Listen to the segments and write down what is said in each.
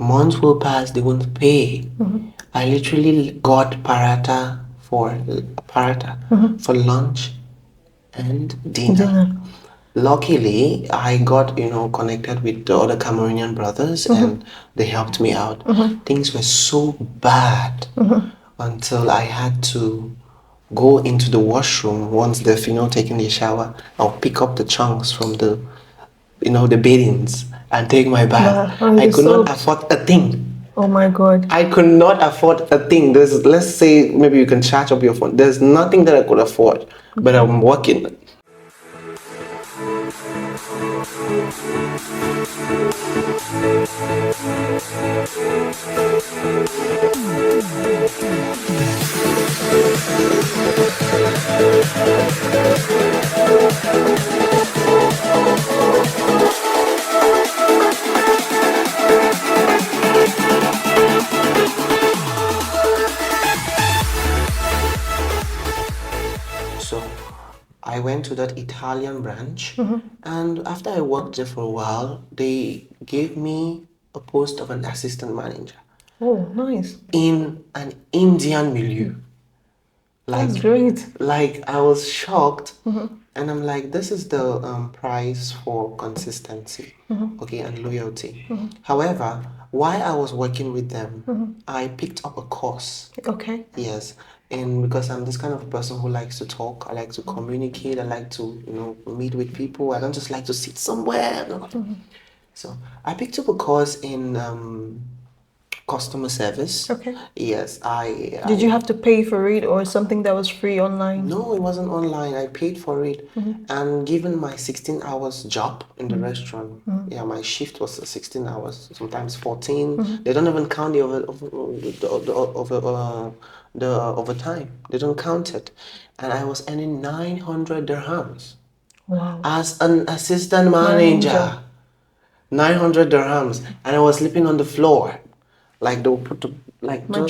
Months will pass, they won't pay. I literally got paratha for lunch and dinner. Luckily, I got, connected with the other Cameroonian brothers and they helped me out. Things were so bad until I had to go into the washroom once they've, taken the shower. I'll pick up the chunks from the beddings and take my bath. I could not afford a thing. Oh my God. I could not afford a thing. Let's say maybe you can charge up your phone. There's nothing that I could afford, but I'm working. So I went to that Italian branch, and after I worked there for a while, they gave me a post of an assistant manager. Oh, nice. In an Indian milieu. That's great. Like I was shocked, and I'm like, this is the price for consistency, okay, and loyalty. However, while I was working with them, I picked up a course. Okay. Yes, and because I'm this kind of person who likes to talk, I like to communicate, I like to, meet with people. I don't just like to sit somewhere. No. So I picked up a course in customer service. Okay. Yes, Did you have to pay for it or something that was free online? No, it wasn't online. I paid for it. And given my 16 hours job in the restaurant, yeah, my shift was 16 hours, sometimes 14. They don't even count the overtime. They don't count it. And I was earning 900 dirhams. Wow. As an assistant manager. 900 dirhams. And I was sleeping on the floor. Like they would put the floor bed. on the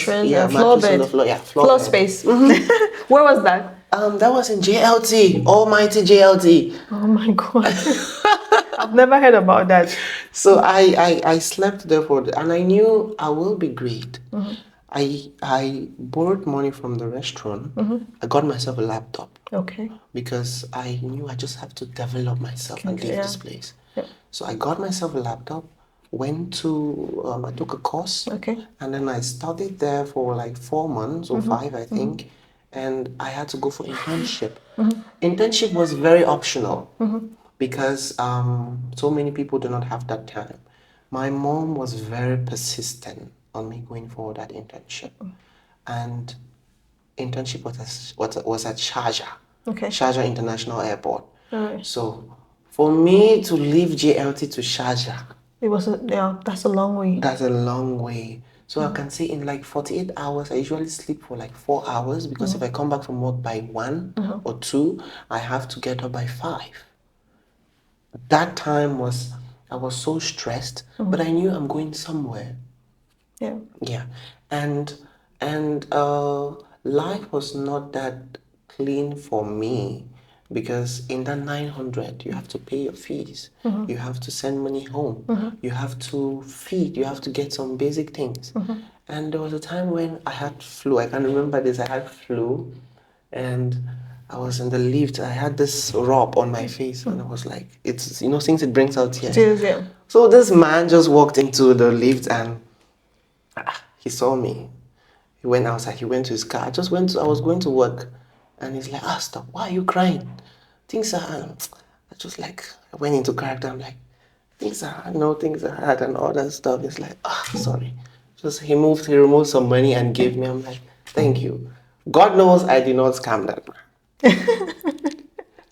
floor. Yeah, floor bed. space. Where was that? That was in JLT, almighty JLT. Oh my God. I've never heard about that. So I slept there and I knew I will be great. I borrowed money from the restaurant. I got myself a laptop. Okay. Because I knew I just have to develop myself and leave this place. Yeah. So I got myself a laptop, went to, I took a course. Okay. And then I studied there for like 4 months or 5, I think. And I had to go for internship. Internship was very optional because so many people do not have that time. My mom was very persistent on me going for that internship. And internship was at Sharjah. Okay. Sharjah International Airport. All right. So for me to leave JLT to Sharjah, that's a long way. That's a long way. So I can say in like 48 hours, I usually sleep for like 4 hours because if I come back from work by 1 or 2, I have to get up by 5. That time I was so stressed, but I knew I'm going somewhere. Yeah. Yeah. And life was not that clean for me because in that 900 you have to pay your fees, you have to send money home, you have to feed, you have to get some basic things. And there was a time when I had flu. I can remember this. I had flu and I was in the lift. I had this rub on my face and I was like, it's since it brings out tears. Cheers, yeah. So this man just walked into the lift and he saw me. He went outside. He went to his car. I was going to work. And he's like, stop. Why are you crying? Things are hard. I went into character. I'm like, things are hard. No, things are hard and all that stuff. He's like, sorry. He removed some money and gave me. I'm like, thank you. God knows I did not scam that man.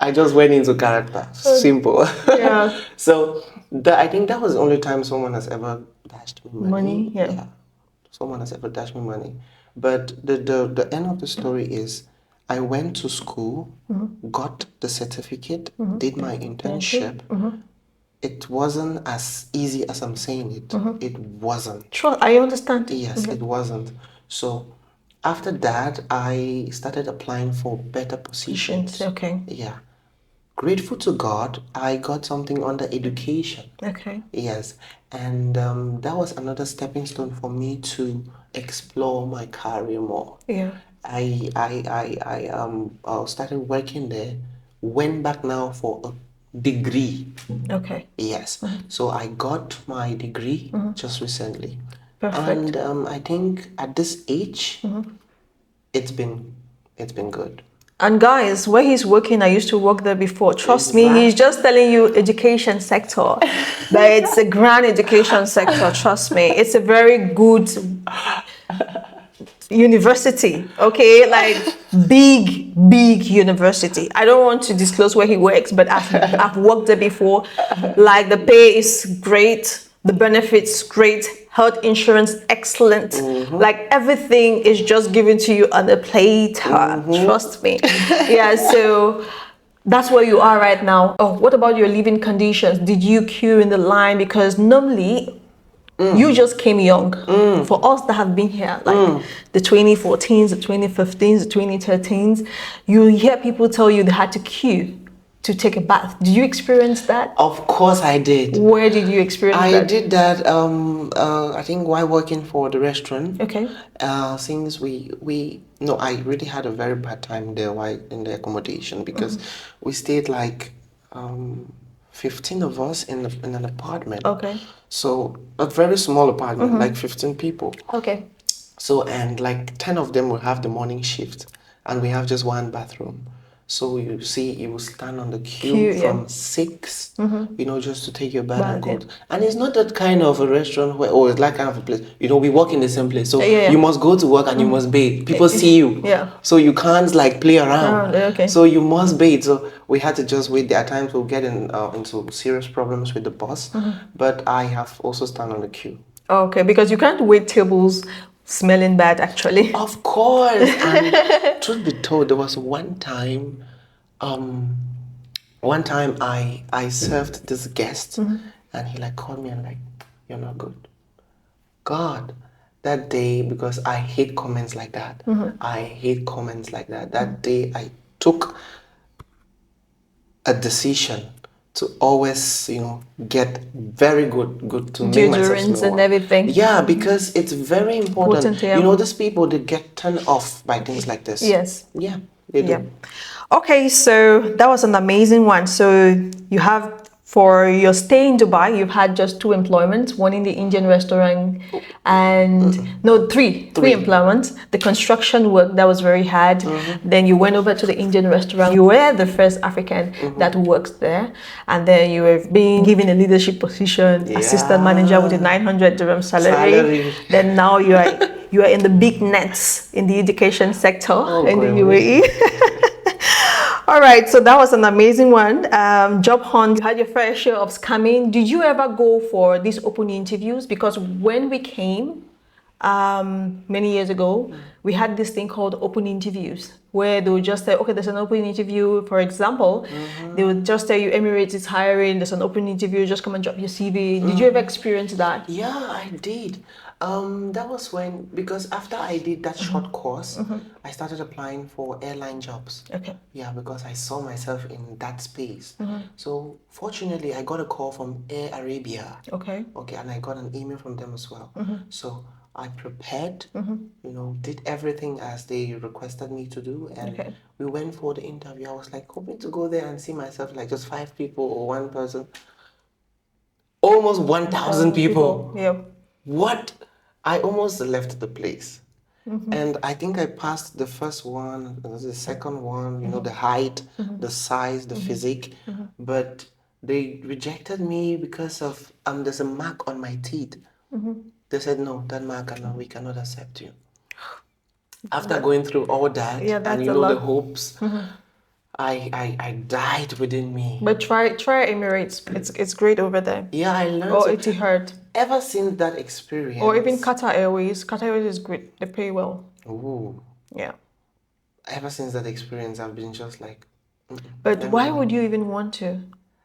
I just went into character. Simple. Yeah. So I think that was the only time someone has ever dashed me money. Yeah. Someone has ever dashed me money. But the end of the story is I went to school, got the certificate, did my internship. It wasn't as easy as I'm saying it. It wasn't. Sure, I understand. Yes, it wasn't. So after that, I started applying for better positions. Okay. Yeah. grateful to God, I got something under education. Okay. Yes, and that was another stepping stone for me to explore my career more. Yeah. I started working there, went back now for a degree. Okay. Yes, so I got my degree just recently, Perfect. and I think at this age, it's been it's been good. And guys, where he's working, I used to work there before. Trust me, he's Exactly. just telling you education sector. But it's a grand education sector, trust me. It's a very good university, okay? Like big university. I don't want to disclose where he works, but I've worked there before. Like the pay is great, the benefits great, health insurance excellent. Like everything is just given to you on a plate. Trust me. Yeah, so that's where you are right now. Oh, what about your living conditions? Did you queue in the line? Because normally you just came young. For us that have been here, like the 2014s, the 2015s, the 2013s, you hear people tell you they had to queue to take a bath. Did you experience that? Of course, I did. Where did you experience I that? did that. I think while working for the restaurant. Okay. Since we no, I really had a very bad time there while in the accommodation because we stayed like 15 of us in an apartment. Okay. So a very small apartment, like 15 people. Okay. So, and like 10 of them will have the morning shift, and we have just one bathroom. So you see, you will stand on the queue Queue, yeah. from 6, just to take your bath and Bath, go. yeah. And it's not that kind of a restaurant where, or it's like kind of a place, we work in the same place. So Yeah. you must go to work and you must bathe. People see you. Yeah. So you can't like play around. Okay. So you must bathe. So we had to just wait. There are times we'll get into serious problems with the boss. But I have also stand on the queue. Okay, because you can't wait tables smelling bad actually. Of course. And truth be told, there was um, one time I served this guest, and he like called me and like, "You're not good." God, that day, because I hate comments like that. I hate comments like that. That day I took a decision to always, get very good to make myself Deodorants smell. and everything. Yeah, because it's very important. Important, yeah. These people, they get turned off by things like this. Yes. Yeah, they do. Yeah. Okay, so that was an amazing one. So you have, for your stay in Dubai, you've had just 2 employments, one in the Indian restaurant and no, three employments. The construction work that was very hard. Then you went over to the Indian restaurant. You were the first African that works there, and then you were being given a leadership position, assistant manager with a 900 dirham salary. Then now you are in the big nets in the education sector in the UAE. All right, so that was an amazing one. Job hunt, you had your fair share of scamming. Did you ever go for these open interviews? Because when we came many years ago, we had this thing called open interviews, where they would just say, okay, there's an open interview. For example, they would just tell you Emirates is hiring, there's an open interview, just come and drop your CV. Did you ever experience that? Yeah, I did. That was when, because after I did that short course, I started applying for airline jobs. Okay. Yeah, because I saw myself in that space. So fortunately, I got a call from Air Arabia. Okay. Okay, and I got an email from them as well. So I prepared, did everything as they requested me to do, and we went for the interview. I was like hoping to go there and see myself like just 5 people or 1 person. Almost 1,000 people. Yeah. What? I almost left the place. And I think I passed the first one, the second one, the height, the size, the physique. But they rejected me because of there's a mark on my teeth. They said, no, that mark, we cannot accept you. After going through all that, and the hopes, I died within me. But try Emirates. It's great over there. Yeah, I learned. Or Etihad. Ever since that experience. Or even Qatar Airways. Qatar Airways is great. They pay well. Ooh. Yeah. Ever since that experience, I've been just like. But why would you even want to?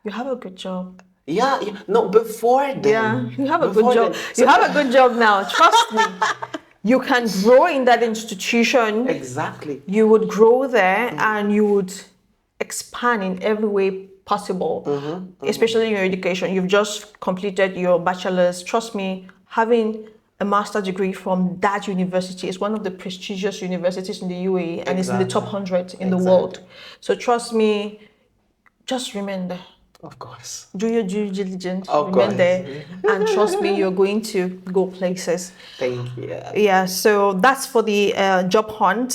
You have a good job. Yeah. No, before then. Yeah, you have a good job. You have a good job now. Trust me. You can grow in that institution. Exactly. You would grow there and you would expand in every way possible, especially in your education. You've just completed your bachelor's. Trust me, having a master's degree from that university is one of the prestigious universities in the UAE, and it's in the top 100 in the world. So trust me, just remain there. Of course. Do your due diligence, Of remain course. there, and trust me, you're going to go places. Thank you. Yeah, so that's for the job hunt.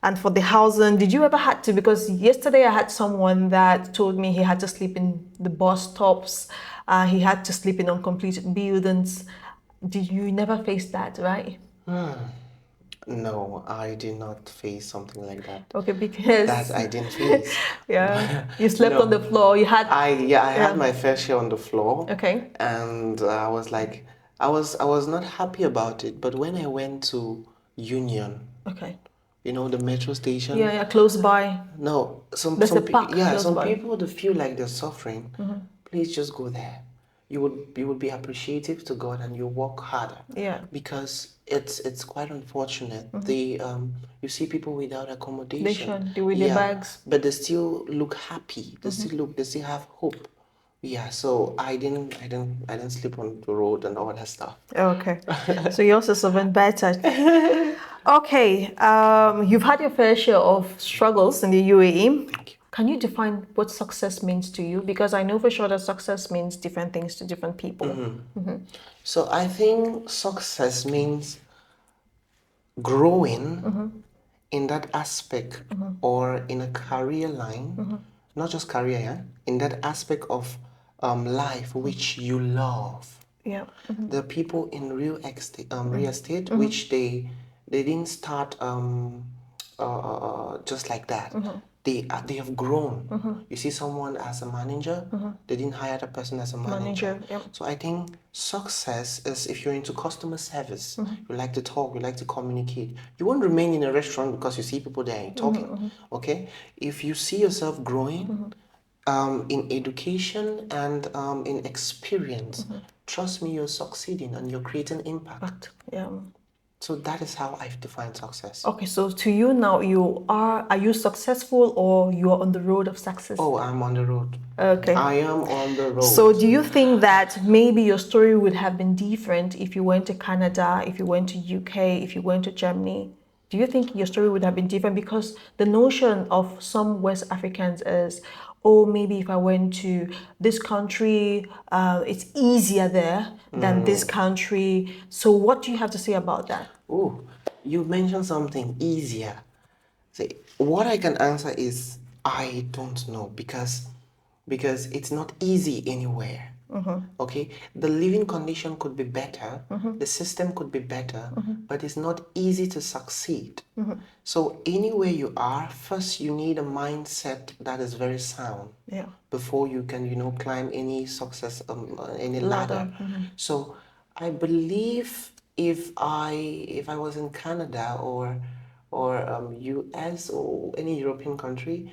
And for the housing, did you ever had to, because yesterday I had someone that told me he had to sleep in the bus stops, he had to sleep in uncompleted buildings. Did you never face that, right? No, I did not face something like that. Okay, because That I didn't face. yeah, you slept No. on the floor. You had I yeah. had my fair share on the floor. Okay. And I was like, I was not happy about it. But when I went to Union, Okay. you know, the metro station. Yeah, yeah, close by. No, There's a park close some by. people they feel like they're suffering. Please just go there. You would be appreciative to God and you work harder. Yeah. Because it's quite unfortunate. The you see people without accommodation. They with their bags. But they still look happy. They still have hope. Yeah, so I didn't sleep on the road and all that stuff. Okay. So you also survived better. Okay. You've had your fair share of struggles in the UAE. Thank you. Can you define what success means to you? Because I know for sure that success means different things to different people. So I think success means growing in that aspect or in a career line, not just career, yeah? In that aspect of life which you love. Yeah. The people in real estate, which they didn't start just like that. They have grown. You see someone as a manager, they didn't hire that person as a manager. Yep. So I think success is if you're into customer service, you like to talk, you like to communicate. You won't remain in a restaurant because you see people there and you're talking. Okay? If you see yourself growing in education and in experience, trust me, you're succeeding and you're creating impact. Yeah. So that is how I define success. Okay, so to you now, are you successful or you are on the road of success? Oh, I'm on the road. Okay. I am on the road. So do you think that maybe your story would have been different if you went to Canada, if you went to UK, if you went to Germany? Do you think your story would have been different? Because the notion of some West Africans is, oh, maybe if I went to this country, it's easier there than this country. So what do you have to say about that? Oh, you mentioned something easier. See, what I can answer is I don't know because it's not easy anywhere. Okay, the living condition could be better, the system could be better, but it's not easy to succeed. So anywhere you are, first you need a mindset that is very sound. Yeah. Before you can, climb any success, any ladder. So I believe if I was in Canada or US or any European country,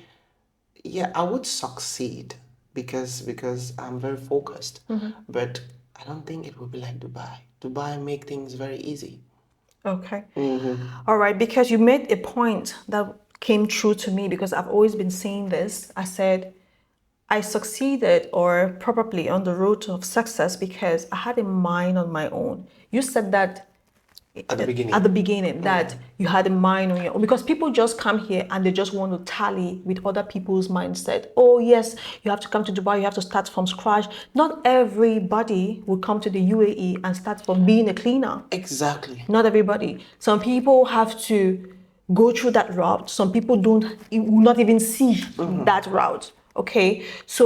yeah, I would succeed because I'm very focused. But I don't think it would be like Dubai. Dubai make things very easy. Okay. All right, because you made a point that came true to me because I've always been saying this. I said I succeeded or probably on the road to success because I had a mind on my own. You said that At the beginning. That you had a mind on your own because people just come here and they just want to tally with other people's mindset. Oh yes, you have to come to Dubai, you have to start from scratch. Not everybody will come to the UAE and start from being a cleaner. Exactly. Not everybody. Some people have to go through that route. Some people will not even see that route. Okay, so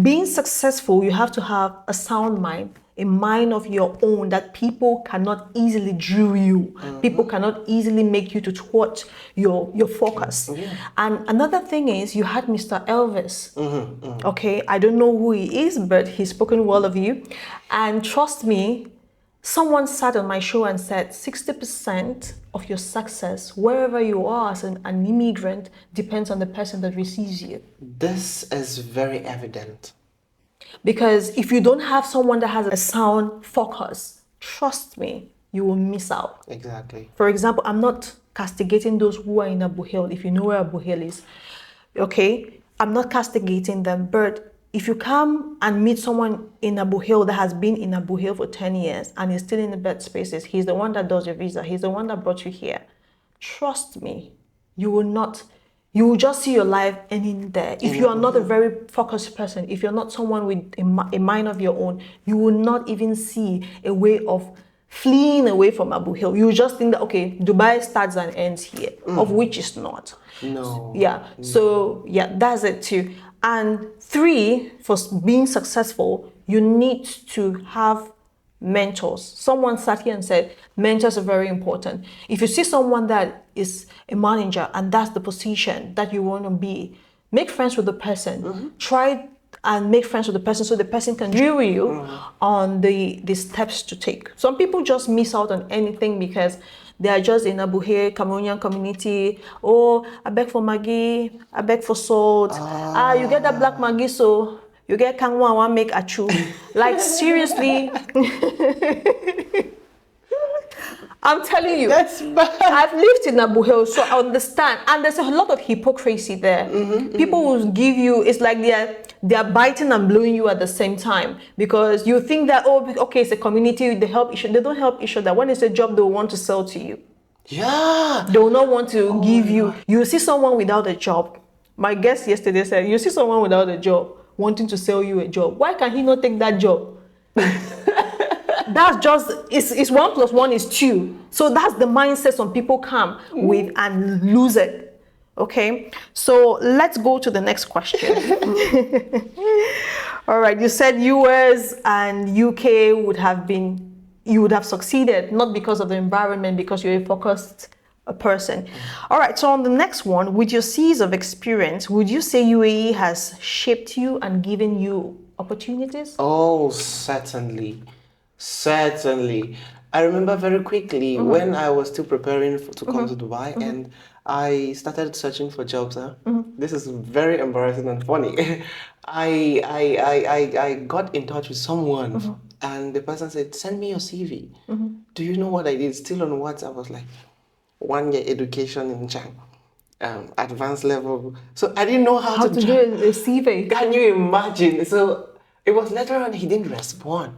being successful, you have to have a sound mind, a mind of your own that people cannot easily drill you. People cannot easily make you to thwart your focus. And another thing is you had Mr. Elvis. Okay, I don't know who he is, but he's spoken well of you. And trust me, someone sat on my show and said 60% of your success, wherever you are as an immigrant, depends on the person that receives you. This is very evident. Because if you don't have someone that has a sound focus, trust me, you will miss out. Exactly. For example, I'm not castigating those who are in Abu Hill, if you know where Abu Hill is. Okay, I'm not castigating them, but if you come and meet someone in Abu Hill that has been in Abu Hill for 10 years and is still in the bed spaces, he's the one that does your visa, he's the one that brought you here. Trust me, you will not, you will just see your life ending there. If you are not a very focused person, if you're not someone with a mind of your own, you will not even see a way of fleeing away from Abu Hill. You just think that, okay, Dubai starts and ends here, of which is not. No. Yeah. So yeah, that's it too. And three, for being successful, you need to have mentors. Someone sat here and said mentors are very important. If you see someone that is a manager and that's the position that you want to be, make friends with the person. Try and make friends with the person so the person can drill you on the steps to take. Some people just miss out on anything because they are just in Abu Hair, Cameroonian community. Oh, I beg for Maggi, I beg for salt. You get that black Maggi, so you get Kangwa, I want make achu. Like seriously, I'm telling you, That's bad. I've lived in Abu Hill, so I understand. And there's a lot of hypocrisy there. People will give you, it's like they're biting and blowing you at the same time because you think that, oh, okay, it's a community, they help each other. They don't help each other. When it's a job, they will want to sell to you. Yeah. They will not want to give you. You see someone without a job. My guest yesterday said, you see someone without a job wanting to sell you a job. Why can he not take that job? That's just, it's 1 + 1 is 2. So that's the mindset some people come with and lose it. Okay, so let's go to the next question. All right, you said US and UK would have succeeded, not because of the environment, because you're a focused person. All right, so on the next one, with your seas of experience, would you say UAE has shaped you and given you opportunities? Oh, certainly. Certainly. I remember very quickly when I was still preparing to come to Dubai and I started searching for jobs. This is very embarrassing and funny. I got in touch with someone and the person said, send me your CV. Do you know what I did? Still on WhatsApp, I was like, 1 year education in Chang, advanced level. So I didn't know how to do a CV. Can you imagine? So it was later on he didn't respond.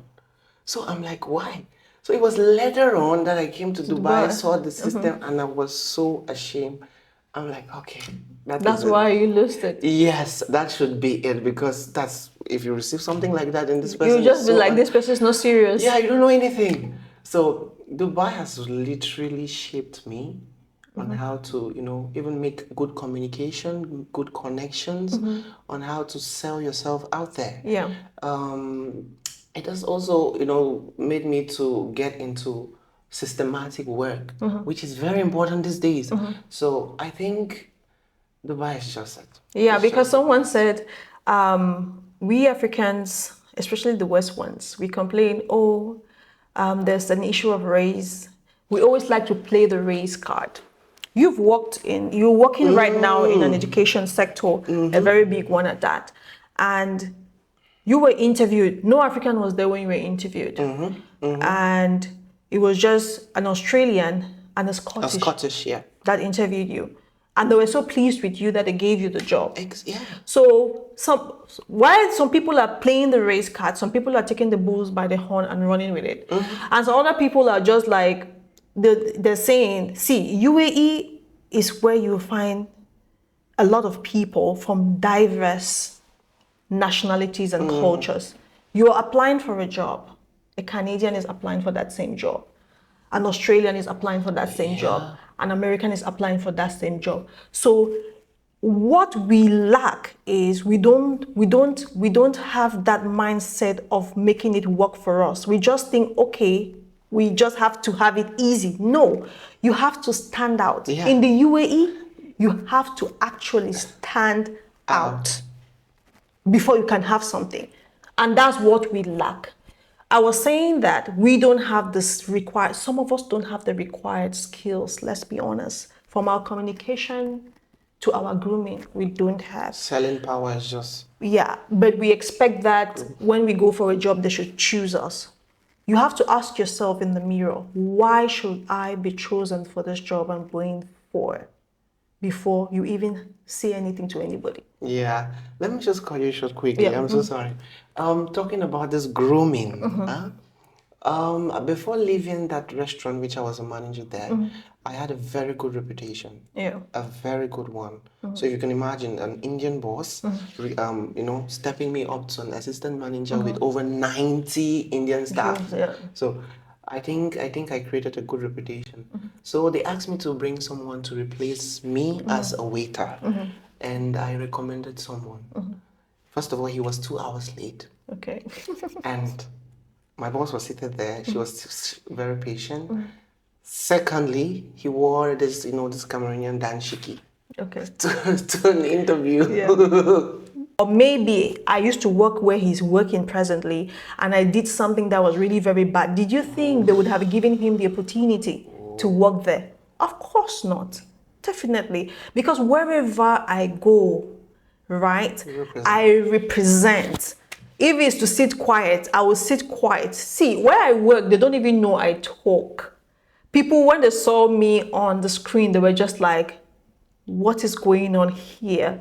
So I'm like, why? So it was later on that I came to Dubai, saw the system, and I was so ashamed. I'm like, okay, That's why you lost it. Yes, that should be it because that's if you receive something like that in this person, You just be like, this person is not serious. yeah, you don't know anything. So Dubai has literally shaped me on how to, even make good communication, good connections, on how to sell yourself out there. Yeah. It has also, made me to get into systematic work, which is very important these days. So I think Dubai is just it. Yeah, It's because just- someone said, we Africans, especially the West ones, we complain, there's an issue of race. We always like to play the race card. You're working right now in an education sector, a very big one at that. And you were interviewed. No African was there when you were interviewed. And it was just an Australian and a Scottish yeah. that interviewed you. And they were so pleased with you that they gave you the job. Yeah. So while some people are playing the race card, some people are taking the bulls by the horn and running with it. And some other people are just like, they're saying, see, UAE is where you find a lot of people from diverse nationalities and cultures. You're applying for a job. A Canadian is applying for that same job. An Australian is applying for that same job. An American is applying for that same job. So what we lack is we don't have that mindset of making it work for us. We just think, okay, we just have to have it easy. No, you have to stand out. Yeah. In the UAE, you have to actually stand out before you can have something. And that's what we lack. I was saying that we don't have this required, some of us don't have the required skills, let's be honest. From our communication to our grooming, we don't have. Selling power is just... Yeah, but we expect that when we go for a job, they should choose us. You have to ask yourself in the mirror, why should I be chosen for this job I'm going for? before you even say anything to anybody. Yeah, let me just call you short quickly. Yeah. I'm so sorry. Talking about this grooming, huh? Before leaving that restaurant, which I was a manager there, I had a very good reputation, Yeah. a very good one. So if you can imagine an Indian boss, stepping me up to an assistant manager with over 90 Indian staff. Yeah. So I think I created a good reputation. So they asked me to bring someone to replace me as a waiter, and I recommended someone. First of all, he was 2 hours late, Okay. and my boss was seated there. She was very patient. Secondly, he wore this Cameroonian danshiki Okay. to an interview. Yeah. Or maybe I used to work where he's working presently and I did something that was really very bad. Did you think they would have given him the opportunity to work there? Of course not. Definitely. Because wherever I go, right, You represent. I represent. If it's to sit quiet, I will sit quiet. See, where I work, they don't even know I talk. People, when they saw me on the screen, they were just like, what is going on here?